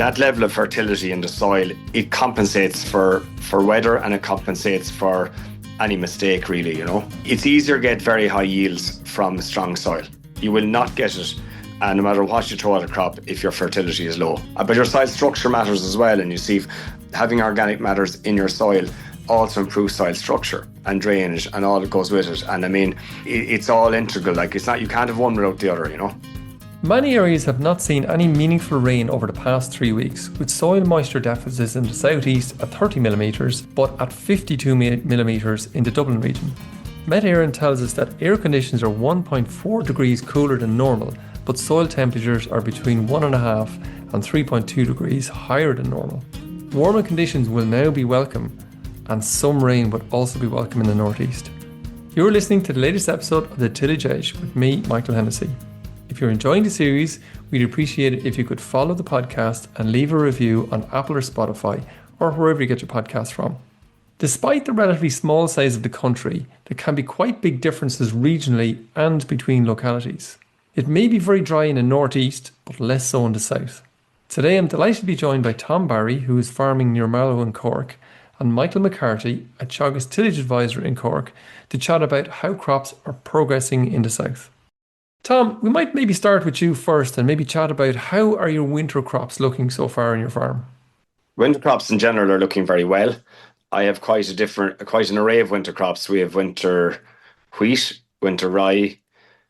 that level of fertility in the soil, it compensates for weather, and it compensates for any mistake, really, you know. It's easier to get very high yields from strong soil. You will not get it, no matter what you throw at a crop, if your fertility is low. But your soil structure matters as well, and you see having organic matters in your soil also improves soil structure and drainage and all that goes with it. And I mean, it's all integral. Like, it's not, you can't have one without the other, you know. Many areas have not seen any meaningful rain over the past 3 weeks, with soil moisture deficits in the southeast at 30 millimetres, but at 52 millimetres in the Dublin region. Met Éireann tells us that air conditions are 1.4 degrees cooler than normal, but soil temperatures are between 1.5 and 3.2 degrees higher than normal. Warmer conditions will now be welcome, and some rain would also be welcome in the northeast. You're listening to the latest episode of the Tillage Edge with me, Michael Hennessy. If you're enjoying the series, we'd appreciate it if you could follow the podcast and leave a review on Apple or Spotify, or wherever you get your podcasts from. Despite the relatively small size of the country, there can be quite big differences regionally and between localities. It may be very dry in the northeast, but less so in the south. Today I'm delighted to be joined by Tom Barry, who is farming near Mallow in Cork, and Michael McCarthy, a Teagasc Tillage Advisor in Cork, to chat about how crops are progressing in the south. Tom, we might maybe start with you first and maybe chat about how are your winter crops looking so far in your farm? Winter crops in general are looking very well. I have quite an array of winter crops. We have winter wheat, winter rye,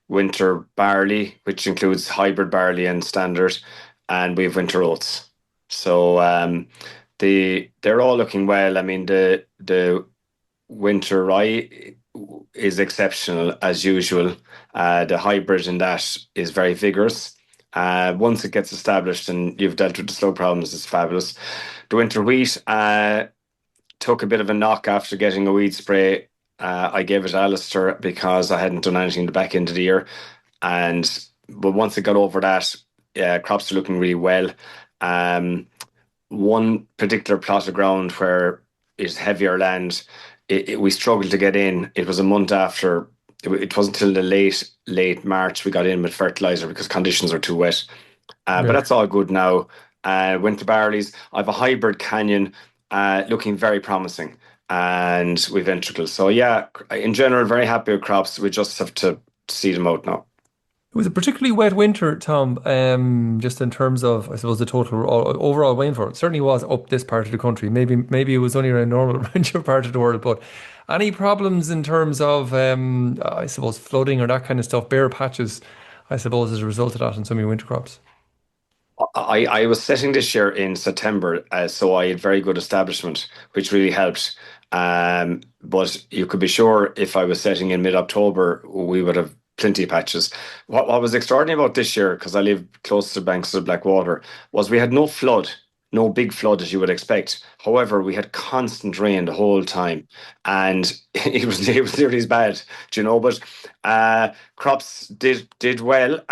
winter barley, which includes hybrid barley and standard, and we have winter oats. So they're all looking well. I mean, the winter rye is exceptional as usual. The hybrid in that is very vigorous. Once it gets established and you've dealt with the slug problems, it's fabulous. The winter wheat took a bit of a knock after getting a weed spray. I gave it Alistair because I hadn't done anything the back end of the year. But once it got over that, crops are looking really well. One particular plot of ground where it's heavier land, we struggled to get in. It was a month after. It wasn't until the late March we got in with fertiliser because conditions are too wet. But that's all good now. Winter barleys. I have a hybrid canyon looking very promising, and we've ventricles. So yeah, in general, very happy with crops. We just have to see them out now. It was a particularly wet winter, Tom, just in terms of, I suppose, the total overall rainfall. It certainly was up this part of the country. Maybe it was only around normal around your part of the world. But any problems in terms of, I suppose, flooding or that kind of stuff, bare patches, I suppose, as a result of that in some of your winter crops? I was setting this year in September, so I had very good establishment, which really helped. But you could be sure if I was setting in mid-October, we would have plenty of patches. What was extraordinary about this year, because I live close to the banks of Blackwater, was we had no flood, no big flood as you would expect. However, we had constant rain the whole time, and it was nearly as bad, do you know? But crops did well.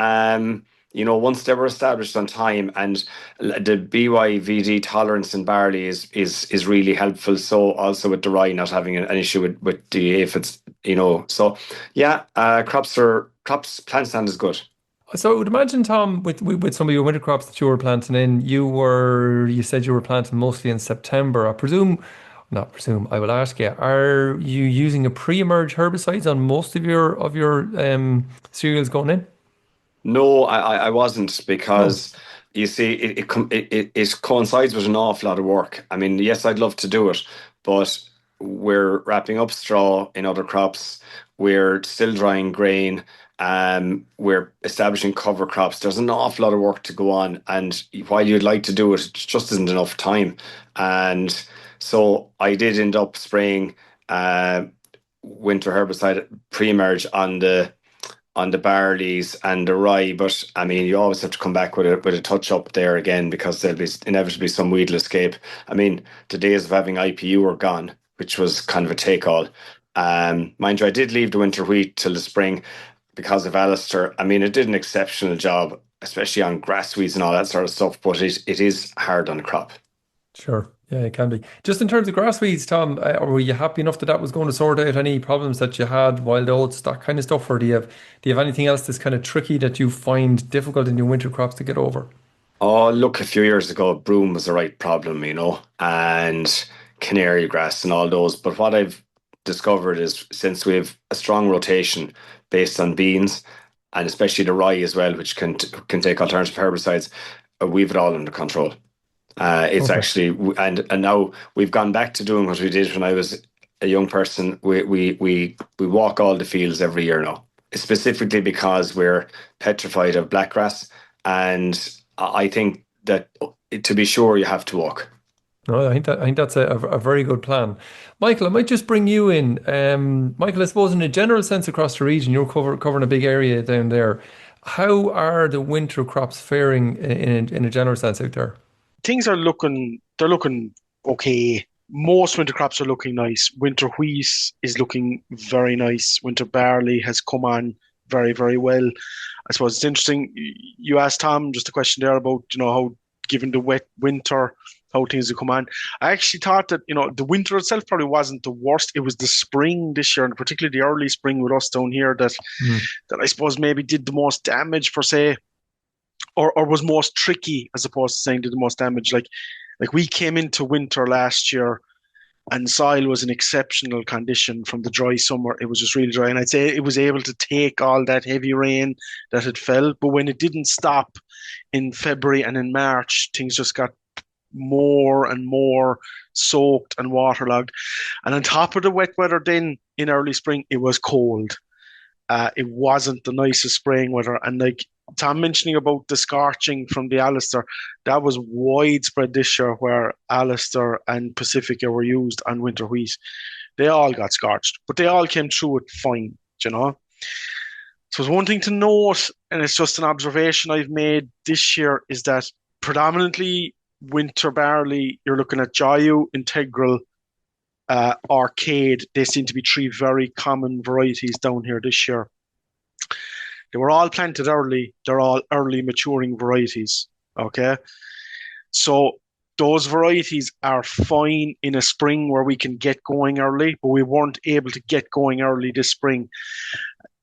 You know, once they were established on time, and the BYVD tolerance in barley is really helpful. So also with the rye not having an issue with the aphids, you know. So yeah, plant stand is good. So I would imagine, Tom, with some of your winter crops that you were planting in, you said you were planting mostly in September. I will ask you, are you using a pre-emerge herbicides on most of your cereals going in? No, I wasn't, because you see, it coincides with an awful lot of work. I mean, yes, I'd love to do it, but we're wrapping up straw in other crops. We're still drying grain. We're establishing cover crops. There's an awful lot of work to go on, and while you'd like to do it, it just isn't enough time. And so I did end up spraying winter herbicide pre-emerge on the barleys and the rye, but I mean, you always have to come back with a touch up there again, because there'll be inevitably some weed will escape. I mean, the days of having IPU are gone, which was kind of a take-all. Mind you, I did leave the winter wheat till the spring because of Alistair. I mean, it did an exceptional job, especially on grass weeds and all that sort of stuff, but it is hard on the crop. Sure. Yeah, it can be. Just in terms of grass weeds, Tom, were you happy enough that was going to sort out any problems that you had, wild oats, that kind of stuff? Or do you have anything else that's kind of tricky that you find difficult in your winter crops to get over? Oh, look, a few years ago, broom was the right problem, and canary grass and all those. But what I've discovered is since we have a strong rotation based on beans, and especially the rye as well, which can take alternative herbicides, we've it all under control. It's Okay. actually, and now we've gone back to doing what we did when I was a young person. We walk all the fields every year now, specifically because we're petrified of blackgrass, and I think that to be sure you have to walk. No, I think that's a very good plan. Michael, I might just bring you in. Michael, I suppose in a general sense across the region, you're covering a big area down there. How are the winter crops faring in a general sense out there? Things are looking okay. Most winter crops are looking nice. Winter wheat is looking very nice. Winter barley has come on very, very well. I suppose it's interesting. You asked Tom just a question there about, how given the wet winter, how things have come on. I actually thought that, the winter itself probably wasn't the worst. It was the spring this year, and particularly the early spring with us down here Mm. that I suppose maybe did the most damage per se, or was most tricky as opposed to saying did the most damage. Like we came into winter last year and soil was in exceptional condition from the dry summer. It was just really dry. And I'd say it was able to take all that heavy rain that had fell. But when it didn't stop in February and in March, things just got more and more soaked and waterlogged. And on top of the wet weather then in early spring, it was cold. It wasn't the nicest spraying weather. And like Tom mentioning about the scorching from the Alistair, that was widespread this year where Alistair and Pacifica were used on winter wheat. They all got scorched, but they all came through it fine, you know. So it's one thing to note, and it's just an observation I've made this year, is that predominantly winter barley, you're looking at Jayu, Integral, Arcade. They seem to be three very common varieties down here this year. They were all planted early. They're all early maturing varieties. Okay. So those varieties are fine in a spring where we can get going early, but we weren't able to get going early this spring.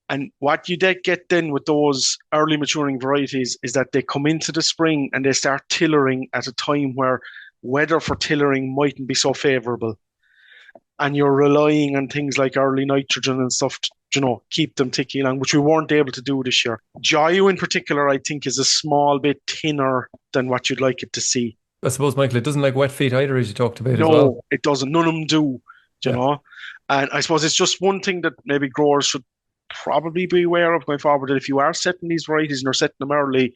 And what you get then with those early maturing varieties is that they come into the spring and they start tillering at a time where weather for tillering mightn't be so favorable. And you're relying on things like early nitrogen and stuff to, keep them ticking along, which we weren't able to do this year. Jayu in particular, I think, is a small bit thinner than what you'd like it to see. I suppose, Michael, it doesn't like wet feet either, as you talked about as well. No, it doesn't. None of them do, you Yeah. know. And I suppose it's just one thing that maybe growers should probably be aware of going forward, that if you are setting these varieties and you're setting them early,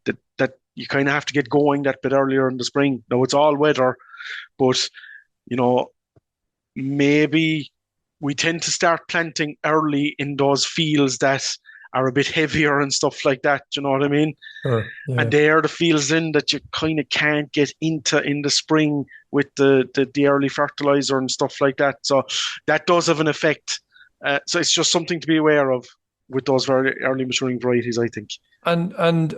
that you kind of have to get going that bit earlier in the spring. Now it's all weather, but you know, maybe we tend to start planting early in those fields that are a bit heavier and stuff like that. You know what I mean? Sure. And Yeah. they are the fields in that you kind of can't get into in the spring with the early fertilizer and stuff like that. So that does have an effect. So it's just something to be aware of with those very early maturing varieties, I think. And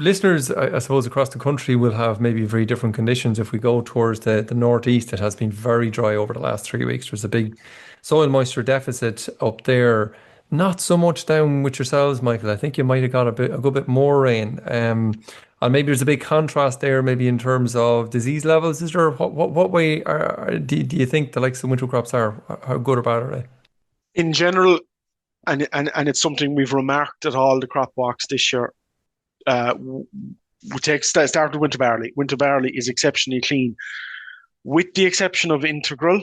listeners, I suppose, across the country will have maybe very different conditions. If we go towards the northeast, it has been very dry over the last 3 weeks. There's a big soil moisture deficit up there. Not so much down with yourselves, Michael. I think you might have got a good bit more rain. And maybe there's a big contrast there, maybe in terms of disease levels. Is there what way do you think the likes of winter crops are? How good or bad are they? In general, and it's something we've remarked at all the crop walks this year. We start with winter barley. Winter barley is exceptionally clean, with the exception of integral.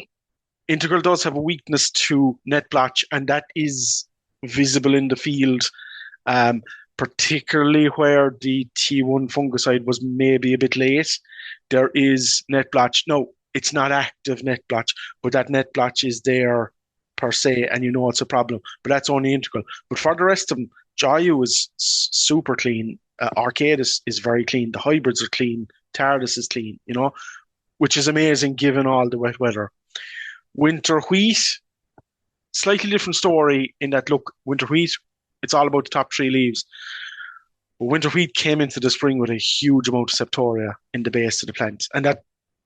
Integral does have a weakness to net blotch, and that is visible in the field, particularly where the T1 fungicide was maybe a bit late. There is net blotch. No, it's not active net blotch, but that net blotch is there per se, and you know it's a problem. But that's only integral. But for the rest of them, Jayu is super clean. Arcade is very clean. The hybrids are clean. Tardis is clean, which is amazing given all the wet weather. Winter wheat, slightly different story in that, look, winter wheat, it's all about the top three leaves. But winter wheat came into the spring with a huge amount of septoria in the base of the plant. And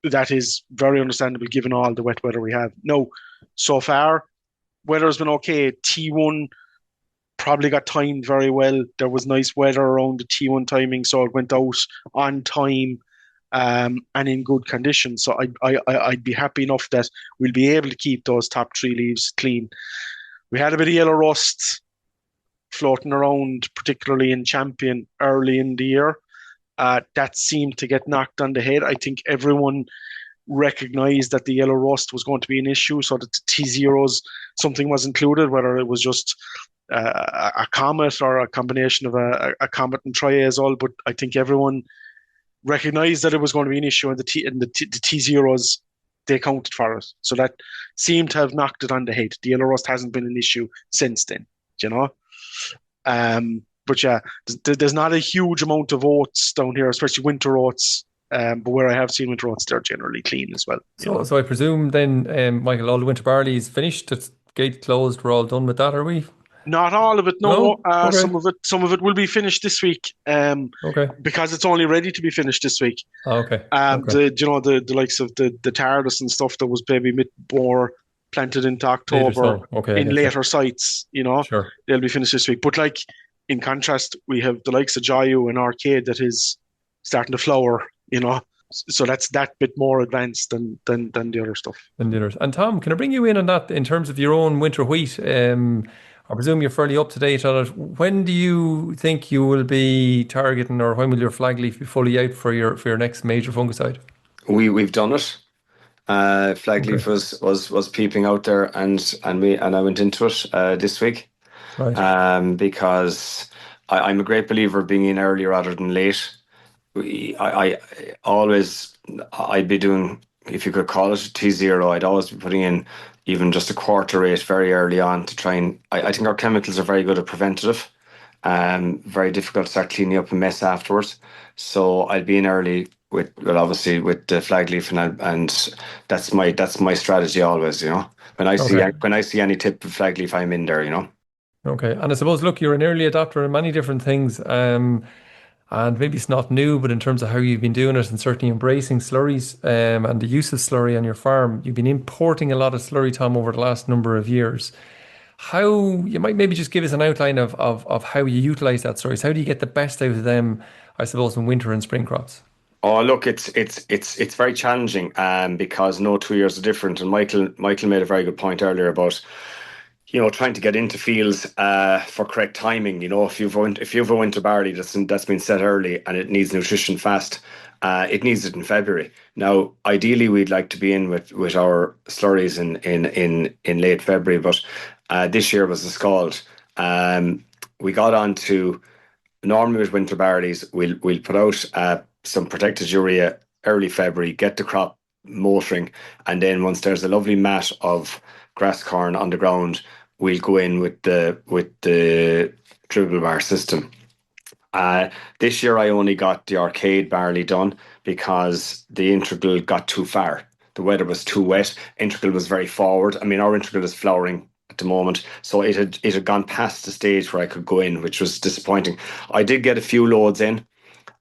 that is very understandable given all the wet weather we have. No, so far, weather has been okay. T1 probably got timed very well. There was nice weather around the T1 timing, so it went out on time, and in good condition. So I'd be happy enough that we'll be able to keep those top three leaves clean. We had a bit of yellow rust floating around, particularly in Champion early in the year. That seemed to get knocked on the head. I think everyone recognized that the yellow rust was going to be an issue, so that the T0s, something was included, whether it was just a comet or a combination of a comet and triazole. But I think everyone recognized that it was going to be an issue, and the T0s, they counted for it. So that seemed to have knocked it on the head. The yellow rust hasn't been an issue since then, you know. But yeah, there's not a huge amount of oats down here, especially winter oats. But where I have seen winter oats, they're generally clean as well. So I presume then, Michael, all the winter barley is finished. It's gate closed. We're all done with that, are we? Not all of it, no. No? Okay. Some of it will be finished this week. Okay. Because it's only ready to be finished this week. Okay. Okay. The likes of the Tardis and stuff that was maybe more planted into October Okay, in later sites, Sure. they'll be finished this week. But like in contrast, we have the likes of Jayu and Arcade that is starting to flower, So that's that bit more advanced than the other stuff. And Tom, can I bring you in on that in terms of your own winter wheat? I presume you're fairly up to date on it. When do you think you will be targeting, or when will your flag leaf be fully out for your next major fungicide? We've done it. Flag Okay. leaf was peeping out there, and I went into it this week. Right. Because I'm a great believer of being in early rather than late. I always, I'd be doing, if you could call it a T0, I'd always be putting in even just a quarter rate very early on to try and, I think our chemicals are very good at preventative. Very difficult to start cleaning up a mess afterwards. So I'd be in early obviously with the flag leaf, and that's my strategy always, When I see any tip of flag leaf, I'm in there, Okay. And I suppose, look, you're an early adopter in many different things. And maybe it's not new, but in terms of how you've been doing it and certainly embracing slurries and the use of slurry on your farm, you've been importing a lot of slurry, Tom, over the last number of years. How you might maybe just give us an outline of how you utilize that slurries. How do you get the best out of them, I suppose, in winter and spring crops? Oh, look, it's very challenging, because no 2 years are different. And Michael made a very good point earlier about, trying to get into fields for correct timing. If you've a winter barley that's been set early and it needs nutrition fast, it needs it in February. Now, ideally, we'd like to be in with our slurries in late February, but this year was a scald. We got on to, normally with winter barleys, we'll put out some protected urea early February, get the crop motoring, and then once there's a lovely mat of grass corn on the ground, we'll go in with the dribble bar system. This year I only got the Arcade barley done because the integral got too far. The weather was too wet. Integral was very forward. I mean, our integral is flowering at the moment, so it had gone past the stage where I could go in, which was disappointing. I did get a few loads in,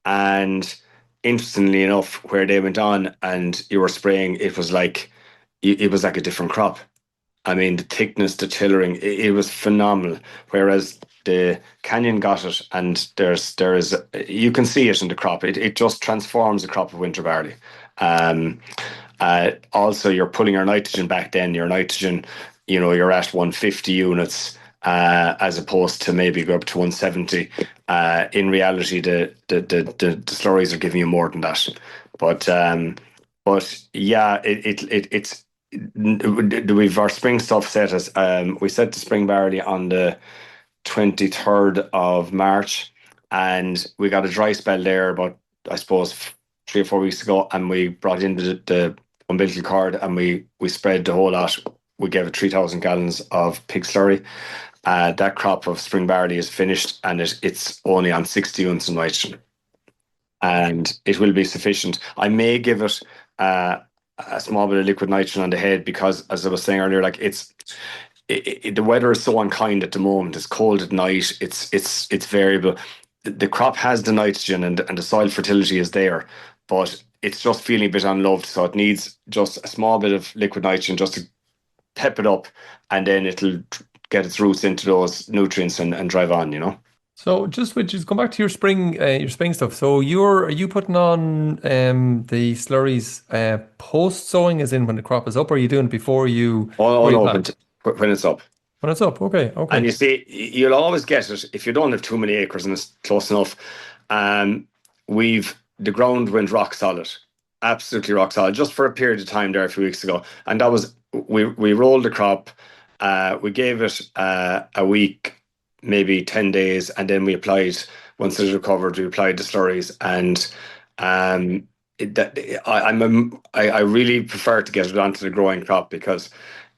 and interestingly enough, where they went on and you were spraying, it was like a different crop. I mean, the thickness, the tillering, it was phenomenal. Whereas the Canyon got it, and there is you can see it in the crop. It just transforms a crop of winter barley. Also, you're pulling your nitrogen back. Then your nitrogen, you're at 150 units, as opposed to maybe go up to 170. In reality, the slurries are giving you more than that. But yeah, it's. We've our spring stuff set as we set the spring barley on the 23rd of March, and we got a dry spell there about, I suppose, 3 or 4 weeks ago, and we brought in the umbilical cord, and we spread the whole lot. We gave it 3,000 gallons of pig slurry. That crop of spring barley is finished, and it's only on 60 units of nitrogen, and it will be sufficient. I may give it a small bit of liquid nitrogen on the head because, as I was saying earlier, like the weather is so unkind at the moment. It's cold at night. It's variable. The crop has the nitrogen, and the soil fertility is there, but it's just feeling a bit unloved. So it needs just a small bit of liquid nitrogen just to pep it up, and then it'll get its roots into those nutrients and drive on, you know. So just go back to your spring stuff. So are you putting on the slurries post sowing, as in when the crop is up, or are you doing it Oh before you no, plant? when it's up. When it's up, okay, And okay. you see, you'll always get it if you don't have too many acres and it's close enough. Um, the ground went rock solid, absolutely rock solid, just for a period of time there a few weeks ago, and that was we rolled the crop. We gave it a week, maybe 10 days, and then we applied. Once it recovered, we applied the slurries, and that I really prefer to get it onto the growing crop because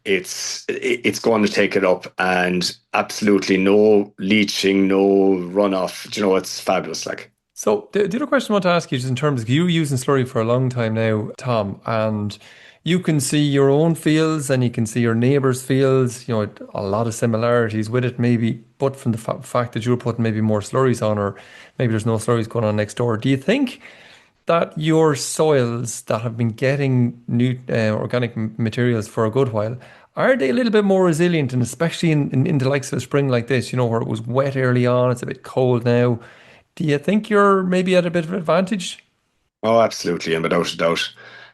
it's going to take it up, and absolutely no leaching, no runoff. You know, it's fabulous. Like, So the other question I want to ask you is in terms of you were using slurry for a long time now, Tom, and you can see your own fields and you can see your neighbours' fields, a lot of similarities with it maybe, but from the fact that you're putting maybe more slurries on, or maybe there's no slurries going on next door. Do you think that your soils that have been getting new organic materials for a good while, are they a little bit more resilient, and especially in the likes of a spring like this, where it was wet early on, it's a bit cold now. Do you think you're maybe at a bit of an advantage? oh, absolutely, and without a doubt.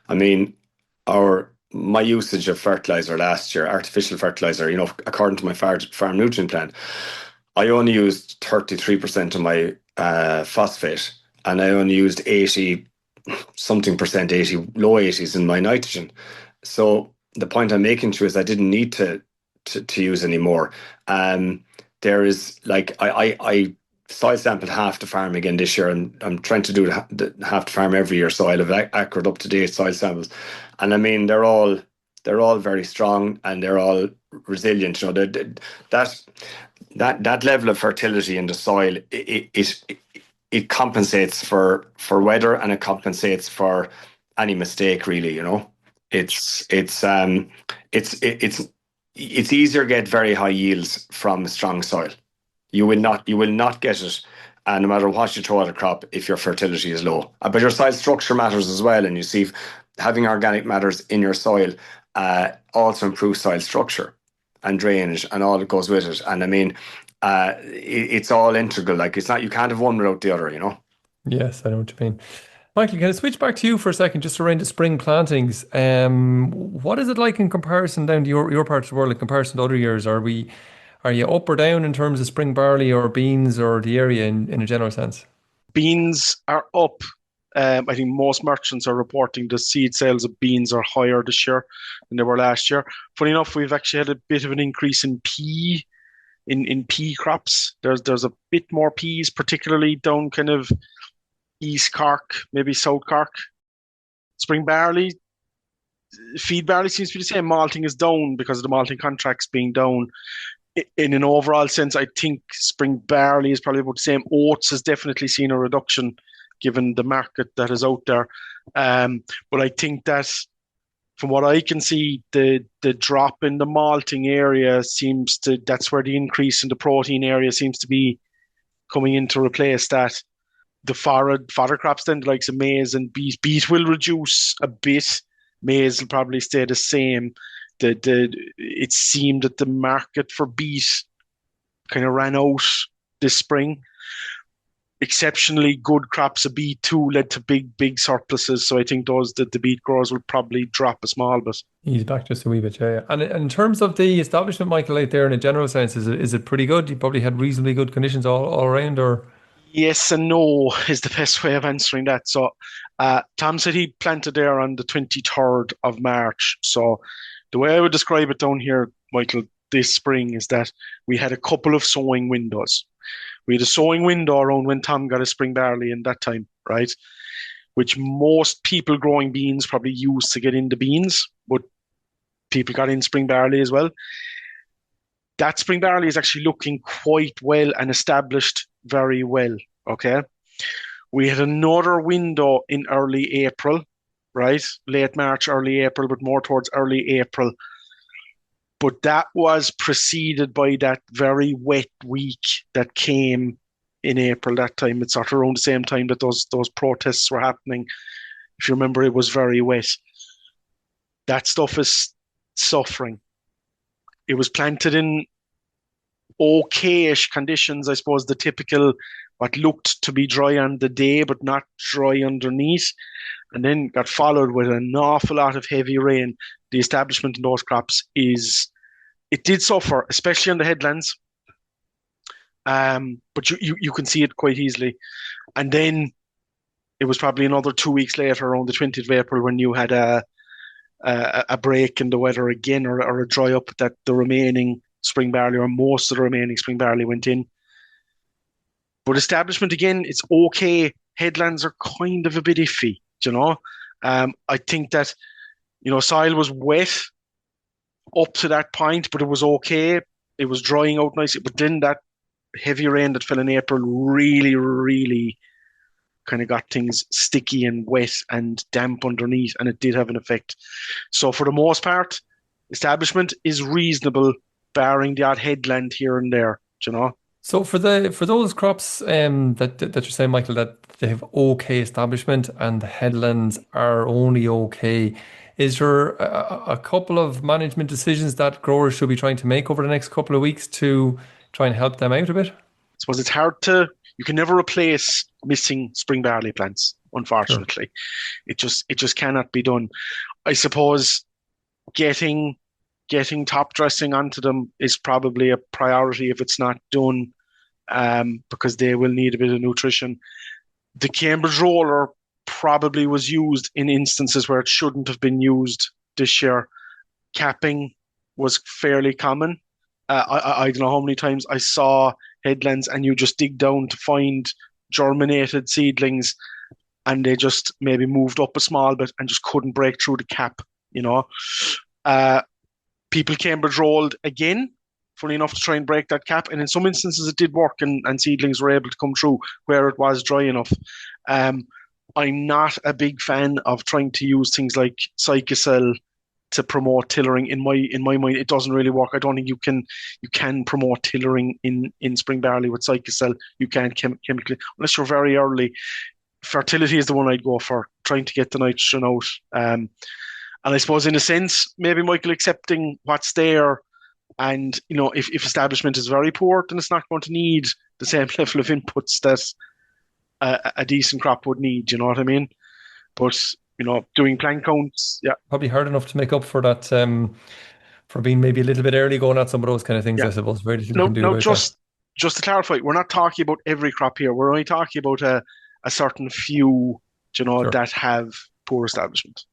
I mean, our my usage of fertiliser last year, artificial fertiliser, according to my farm nutrient plan, I only used 33% of my phosphate, and I only used 80 something percent, 80, low 80s in my nitrogen. So the point I'm making to you is I didn't need to use any more. Um, there is like I soil sampled half the farm again this year, and I'm trying to do half the farm every year, so I'll have accurate, up to date soil samples. And I mean, they're all very strong and they're all resilient. That that level of fertility in the soil, it compensates for weather, and it compensates for any mistake, really. It's it's um it's easier to get very high yields from strong soil. You will not get it, no matter what you throw at a crop, if your fertility is low. But your soil structure matters as well, and you see, having organic matters in your soil also improves soil structure and drainage and all that goes with it. And I mean, it's all integral. Like, it's not, you can't have one without the other. Yes, I know what you mean. Michael, can I switch back to you for a second, just around the spring plantings? What is it like in comparison down to your part of the world, in comparison to other years? Are you up or down in terms of spring barley or beans or the area in a general sense? Beans are up. I think most merchants are reporting the seed sales of beans are higher this year than they were last year. Funny enough, we've actually had a bit of an increase in pea crops. There's a bit more peas, particularly down kind of East Cork, maybe South Cork. Spring barley, feed barley seems to be the same. Malting is down because of the malting contracts being down. In an overall sense, I think spring barley is probably about the same. Oats has definitely seen a reduction given the market that is out there. But I think that from what I can see, the drop in the malting area that's where the increase in the protein area seems to be coming in to replace that. The fodder crops then, the likes of maize and beet. Beet will reduce a bit. Maize will probably stay the same. It seemed that the market for beet kind of ran out this spring. Exceptionally good crops of beet too led to big surpluses. So I think the beet growers will probably drop a small bit. He's back just a wee bit, yeah. And in terms of the establishment, Michael, out there in a general sense, is it pretty good? You probably had reasonably good conditions all around, or? Yes and no is the best way of answering that. So, Tom said he planted there on the 23rd of March. So, the way I would describe it down here, Michael, this spring is that we had a couple of sowing windows. We had a sowing window around when Tom got his spring barley in that time, right? Which most people growing beans probably used to get into beans, but people got in spring barley as well. That spring barley is actually looking quite well and established very well. Okay. We had another window in early April, right? Late March, early April, but more towards early April. But that was preceded by that very wet week that came in April that time. It's sort of around the same time that those protests were happening. If you remember, it was very wet. That stuff is suffering. It was planted in okay-ish conditions, I suppose, the typical what looked to be dry on the day but not dry underneath, and then got followed with an awful lot of heavy rain. The establishment in those crops it did suffer, especially on the headlands. But you can see it quite easily. And then it was probably another 2 weeks later, around the 20th of April, when you had a break in the weather again, or a dry up, that the remaining spring barley, or most of the remaining spring barley, went in. But establishment, again, it's okay. Headlands are kind of a bit iffy, you know. I think that, soil was wet up to that point, but it was okay. It was drying out nicely. But then that heavy rain that fell in April really, really kind of got things sticky and wet and damp underneath, and it did have an effect. So for the most part, establishment is reasonable, barring the odd headland here and there, you know. So for those crops that you're saying, Michael, that they have okay establishment and the headlands are only okay, is there a couple of management decisions that growers should be trying to make over the next couple of weeks to try and help them out a bit? I suppose it's hard you can never replace missing spring barley plants, unfortunately. Sure. It just cannot be done. I suppose getting top dressing onto them is probably a priority if it's not done, because they will need a bit of nutrition. The Cambridge roller probably was used in instances where it shouldn't have been used this year. Capping was fairly common. I don't know how many times I saw headlands and you just dig down to find germinated seedlings, and they just maybe moved up a small bit and just couldn't break through the cap, People Cambridge rolled again, funny enough, to try and break that cap, and in some instances it did work, and seedlings were able to come through where it was dry enough. I'm not a big fan of trying to use things like Psychocell to promote tillering. In my mind, it doesn't really work. I don't think you can promote tillering in spring barley with Psychocell. You can't chemically, unless you're very early. Fertility is the one I'd go for, trying to get the nitrogen out. And I suppose, in a sense, maybe, Michael, accepting what's there, and if establishment is very poor, then it's not going to need the same level of inputs that a decent crop would need. You know what I mean? But doing plant counts, yeah, probably hard enough to make up for that, for being maybe a little bit early going at some of those kind of things. Yeah. I suppose very little you can do about that. Just to clarify, we're not talking about every crop here. We're only talking about a certain few, sure, that have poor establishment.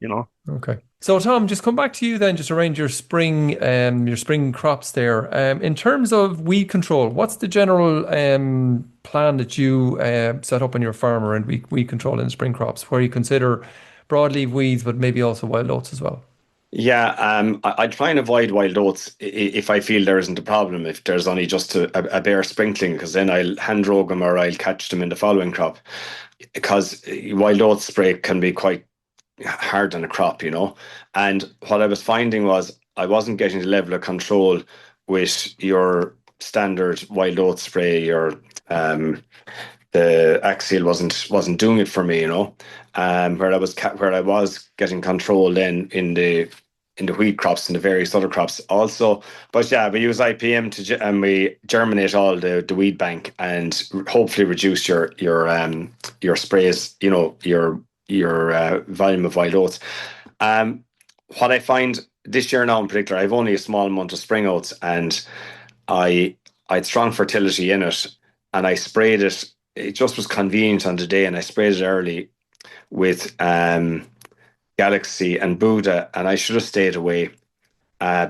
Okay. So Tom, just come back to you then, just around your spring crops there. In terms of weed control, what's the general plan that you set up on your farm around weed control in spring crops, where you consider broadleaf weeds, but maybe also wild oats as well? Yeah, I try and avoid wild oats if I feel there isn't a problem. If there's only just a bare sprinkling, because then I'll hand rogue them or I'll catch them in the following crop. Because wild oats spray can be quite hard on a crop, And what I was finding was I wasn't getting the level of control with your standard wild oat spray. The axial wasn't doing it for me, where I was getting control then in the wheat crops and the various other crops also. But yeah, we use IPM and we germinate all the weed bank and hopefully reduce your sprays, your volume of wild oats. What I find this year now in particular, I have only a small amount of spring oats, and I had strong fertility in it, and I sprayed it. It just was convenient on the day, and I sprayed it early with Galaxy and Buddha, and I should have stayed away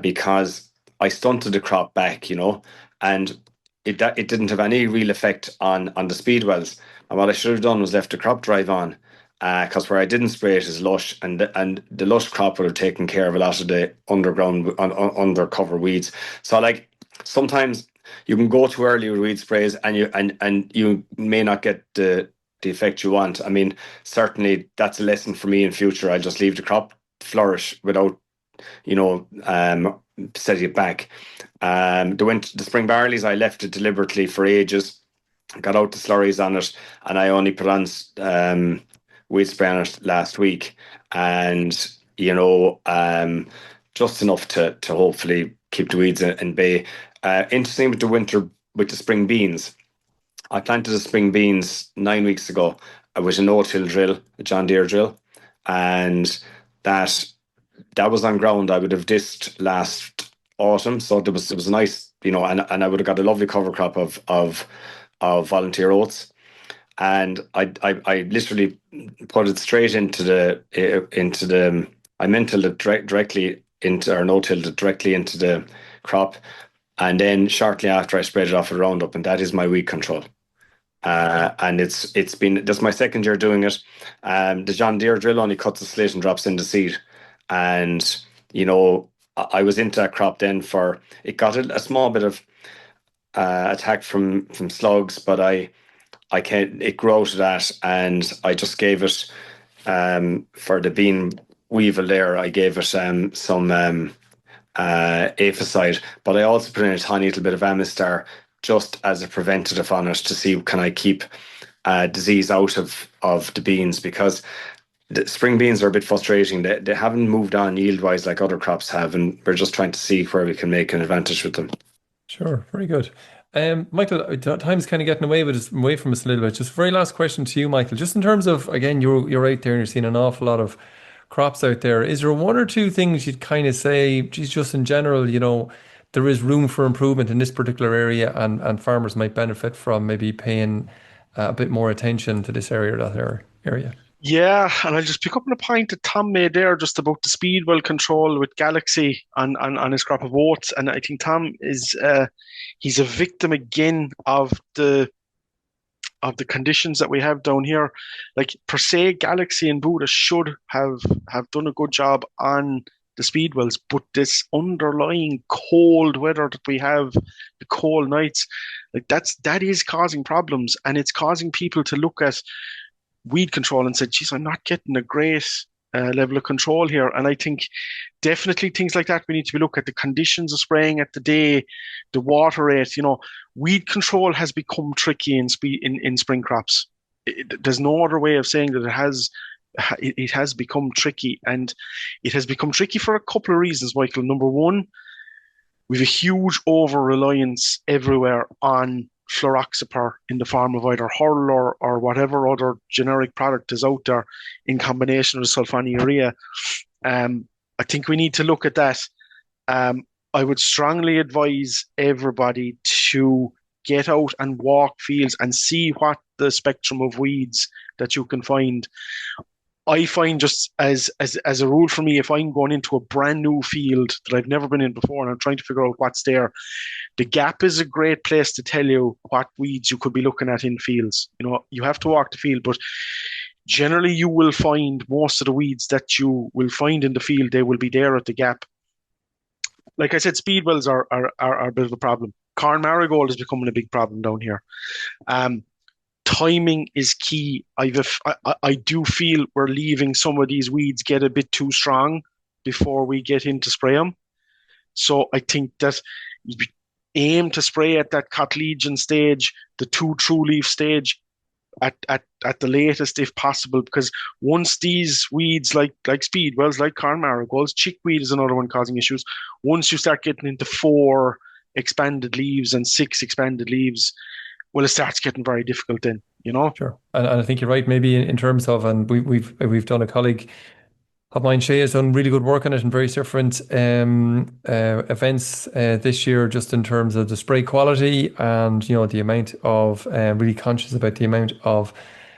because I stunted the crop back, and it didn't have any real effect on the speedwells. And what I should have done was left the crop drive on, because where I didn't spray it is lush, and the lush crop would have taken care of a lot of the underground undercover weeds. So sometimes you can go too early with weed sprays, and you may not get the effect you want. I mean, certainly that's a lesson for me in future. I'll just leave the crop flourish without, setting it back. The spring barleys, I left it deliberately for ages. Got out the slurries on it, and I only put on weed spray on it last week, and just enough to hopefully keep the weeds in bay. Interesting with the winter, with the spring beans. I planted the spring beans 9 weeks ago with a no-till drill, a John Deere drill, and that was on ground I would have dissed last autumn. So it was nice, and I would have got a lovely cover crop of volunteer oats. And I literally put it straight into the I mental it directly into, or no-tilled it directly into the crop, and then shortly after I spread it off with Roundup, and that is my weed control. And that's my second year doing it. The John Deere drill only cuts the slit and drops in the seed, and I was into that crop then for it got a small bit of attack from slugs, but it grew out of that, and I just gave it for the bean weevil there. I gave it some aphicide, but I also put in a tiny little bit of Amistar just as a preventative on it to see can I keep disease out of the beans, because the spring beans are a bit frustrating. They haven't moved on yield wise like other crops have, and we're just trying to see where we can make an advantage with them. Sure, very good. Michael, time's kind of getting away from us a little bit. Just very last question to you, Michael. Just in terms of, again, you're out there and you're seeing an awful lot of crops out there. Is there one or two things you'd kind of say, geez, just in general, there is room for improvement in this particular area, and farmers might benefit from maybe paying a bit more attention to this area or that area? Yeah, and I'll just pick up on a point that Tom made there just about the speedwell control with Galaxy on his crop of oats. And I think Tom is he's a victim again of the conditions that we have down here. Like per se, Galaxy and Buddha should have done a good job on the speedwells, but this underlying cold weather that we have, the cold nights, like that is causing problems, and it's causing people to look at weed control and said, geez, I'm not getting a great level of control here. And I think definitely things like that, we need to look at the conditions of spraying at the day, the water rate. Weed control has become tricky in spring crops. There's no other way of saying that it has become tricky, and it has become tricky for a couple of reasons, Michael. Number one, we have a huge over-reliance everywhere on fluroxypar in the form of either Hurl or whatever other generic product is out there in combination with sulfonylurea. I think we need to look at that. I would strongly advise everybody to get out and walk fields and see what the spectrum of weeds that you can find. I find, just as a rule for me, if I'm going into a brand new field that I've never been in before and I'm trying to figure out what's there, the Gap is a great place to tell you what weeds you could be looking at in fields. You have to walk the field, but generally you will find most of the weeds that you will find in the field, they will be there at the Gap. Like I said, speedwells are a bit of a problem. Corn marigold is becoming a big problem down here. Timing is key. I do feel we're leaving some of these weeds get a bit too strong before we get in to spray them. So I think that you aim to spray at that cotyledon stage, the 2 true leaf stage at the latest if possible, because once these weeds like speedwells, like corn marigolds, chickweed is another one causing issues. Once you start getting into 4 expanded leaves and 6 expanded leaves, well, it starts getting very difficult then, Sure. And I think you're right, maybe in terms of, and we've done, a colleague of mine, Shay, has done really good work on it in various different events this year, just in terms of the spray quality and, the amount of, really conscious about the amount of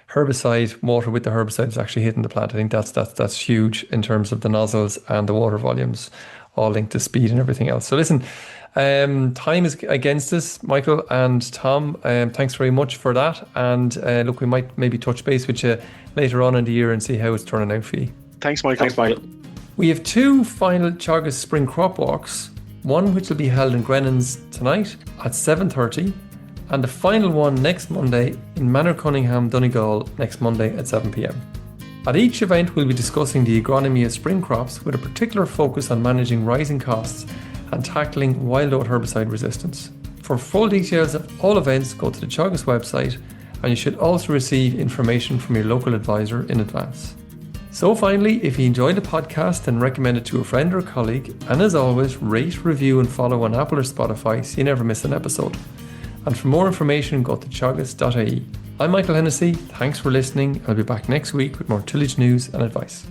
herbicide, water with the herbicide is actually hitting the plant. I think that's huge in terms of the nozzles and the water volumes, all linked to speed and everything else. So listen, time is against us, Michael and Tom. Thanks very much for that. And look, we might maybe touch base with you later on in the year and see how it's turning out for you. Thanks, Michael. We have 2 final Teagasc spring crop walks, one which will be held in Grennan's tonight at 7:30, and the final one next Monday in Manor Cunningham, Donegal, next Monday at 7 p.m. At each event, we'll be discussing the agronomy of spring crops with a particular focus on managing rising costs and tackling wild oat herbicide resistance. For full details of all events, go to the Teagasc website, and you should also receive information from your local advisor in advance. So finally, if you enjoyed the podcast, then recommend it to a friend or colleague. And as always, rate, review and follow on Apple or Spotify so you never miss an episode. And for more information, go to teagasc.ie. I'm Michael Hennessy. Thanks for listening. I'll be back next week with more tillage news and advice.